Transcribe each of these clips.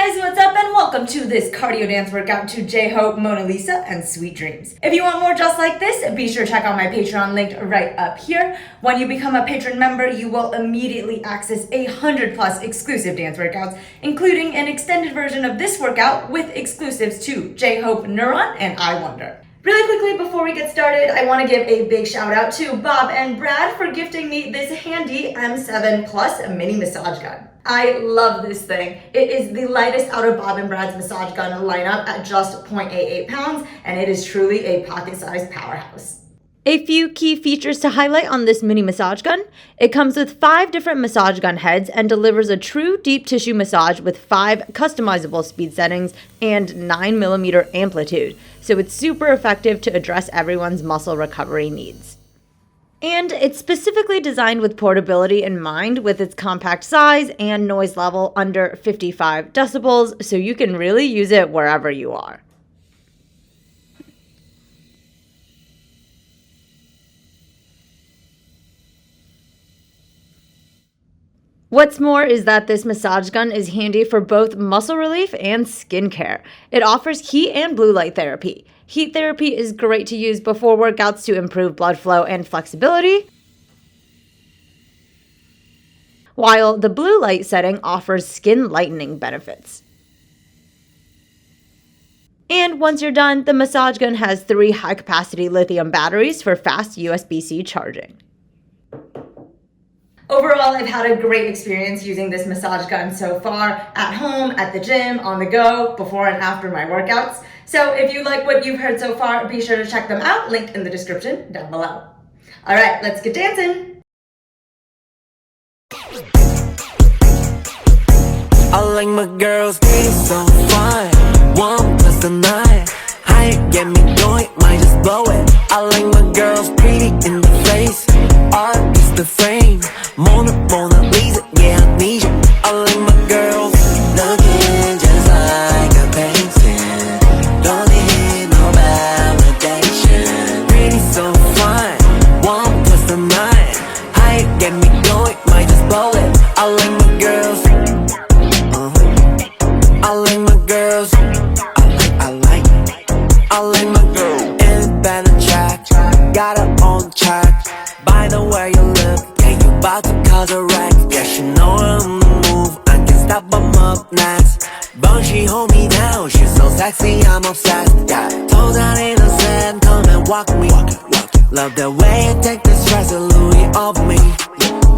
guys, what's up and welcome to this cardio dance workout to J-Hope, Mona Lisa, and Sweet Dreams. If you want more just like this, be sure to check out my Patreon linked right up here. When you become a patron member, you will immediately access 100+ exclusive dance workouts, including an extended version of this workout with exclusives to J-Hope, Neuron, and I Wonder. Really quickly before we get started, I want to give a big shout out to Bob and Brad for gifting me this handy M7 Plus mini massage gun. I love this thing. It is the lightest out of Bob and Brad's massage gun lineup at just 0.88 pounds, and it is truly a pocket-sized powerhouse. A few key features to highlight on this mini massage gun. It comes with 5 different massage gun heads and delivers a true deep tissue massage with 5 customizable speed settings and 9mm amplitude. So it's super effective to address everyone's muscle recovery needs. And it's specifically designed with portability in mind with its compact size and noise level under 55 decibels, so you can really use it wherever you are. What's more is that this massage gun is handy for both muscle relief and skincare. It offers heat and blue light therapy. Heat therapy is great to use before workouts to improve blood flow and flexibility, while the blue light setting offers skin lightening benefits. And once you're done, the massage gun has 3 high-capacity lithium batteries for fast USB-C charging. Overall, I've had a great experience using this massage gun so far, at home, at the gym, on the go, before and after my workouts. So if you like what you've heard so far, be sure to check them out, linked in the description down below. All right, let's get dancing. I like my girls being so fine. 1 plus a 9. High get me going, might just blow it. I like my girls pretty in the face. Art is the frame. Mona Lisa, yeah, I need you. I like my girls looking just like a painting. Don't need no validation. Pretty so fine. 1 plus a 9. High get me going, might just blow it. I like my girls. I like my girls. I like my girl. Independent track, got her on track. By the way you look, yeah, you about to cause a wreck. Yeah, she know I'm the move, I can't stop, I'm up next. But she hold me down, she's so sexy, I'm obsessed. Yeah, told that innocent, come and walk me. Love the way you take the stress of Louis off me.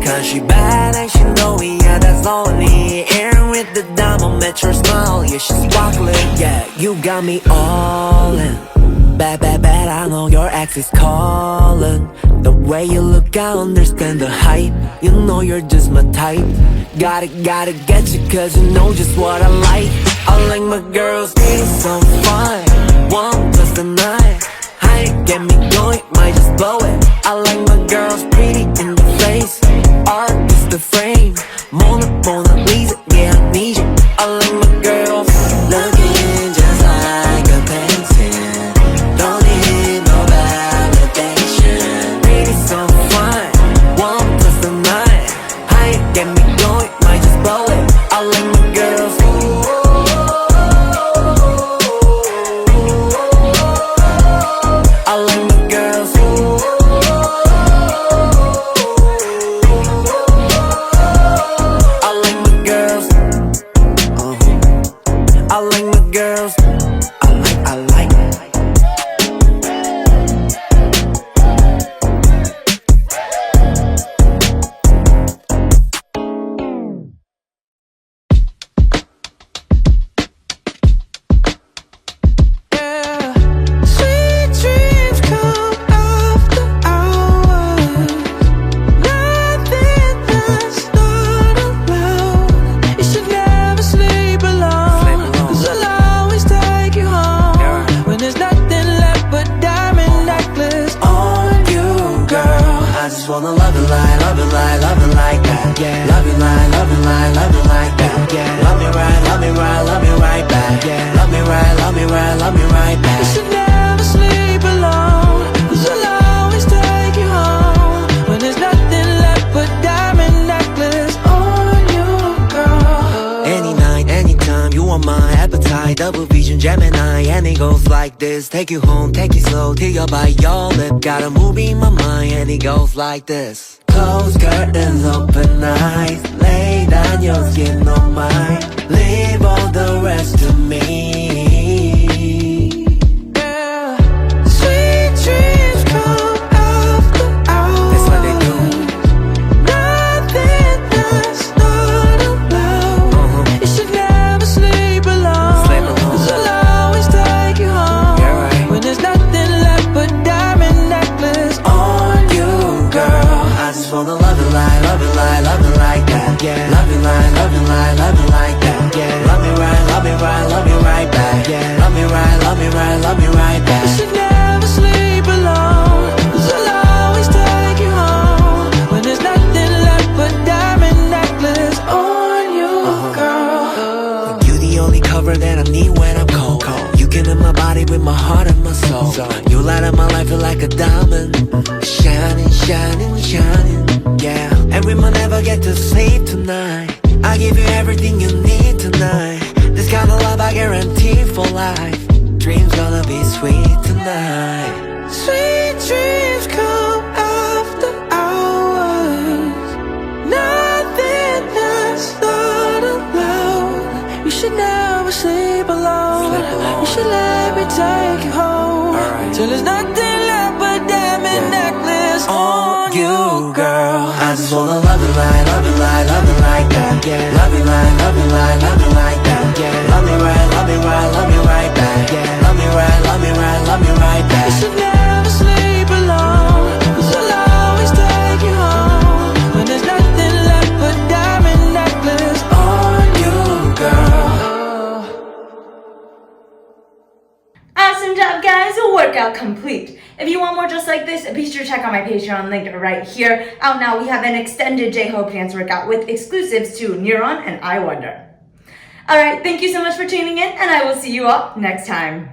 Cause she bad and she know me, yeah, that's all I need. Air with the diamond, metro smile, yeah, she's sparkling. Yeah, you got me all in. Bad, I know your ex is calling. The way you look, I understand the hype. You know you're just my type. Gotta get you cause you know just what I like. I like my girls being so fine. 1 plus a 9. High get me going, might just blow it. I like my girls pretty in the face. Art is the frame. Mona Lisa, yeah, I need you. I like my girls looking just like a painting. Don't need no validation. Pretty so fine. 1 plus a 9. High get me going, might just blow it. I like my girls. I like my girls. I like my girls. I like my girls. I like. Yeah. Sweet dreams come after hours. Nothing that's not allowed. You should never sleep alone. 'Cause I'll always take on my appetite. Double vision Gemini, and it goes like this. Take you home, take it slow, till you bite your lip. Got a movie in my mind, and it goes like this. Close curtains, open eyes. Lay down your skin on mine. Leave all the rest to me. Yeah. Sweet dreams come after hours. That's what they do. Nothing that's not allowed. You should never sleep alone. Cause I'll always take you home. Yeah, right. When there's nothing left but diamond necklace on you, girl. I just wanna love it like, love it like, love it like that. Yeah. Love it like, love it like, love it like that. Yeah. Love me right, love me right, love me right back. Yeah. Love me right, love me right, love me right back. You should never sleep alone. Cause I'll always take you home. When there's nothing left but diamond necklace on you, girl. You the only cover that I need when I'm cold. You can in my body with my heart and my soul. You light up my life, feel like a diamond. Shining, shining, shining. Yeah. And we might never get to sleep tonight. I give you everything you need tonight. This kind of love I guarantee for life. Dreams gonna be sweet tonight. Sweet dreams come after hours. Nothing that's not allowed. You should never sleep alone. You should let me take you home. Till there's nothing left but diamond necklace on you, girl. I just wanna love it like, love it like, love it like that. Yeah. Love it like, love it like, love it like that. Yeah. Love me right, love me right, love me right back. Yeah. Love me right, love me right, love me right back. You should never sleep alone. Cause I'll always take you home. When there's nothing left but diamond necklace on you, girl. Awesome job, guys. Workout complete. If you want more just like this, be sure to check out my Patreon link right here. Out now, we have an extended J-Hope dance workout with exclusives to Yuan and I Wonder. Alright, thank you so much for tuning in, and I will see you all next time.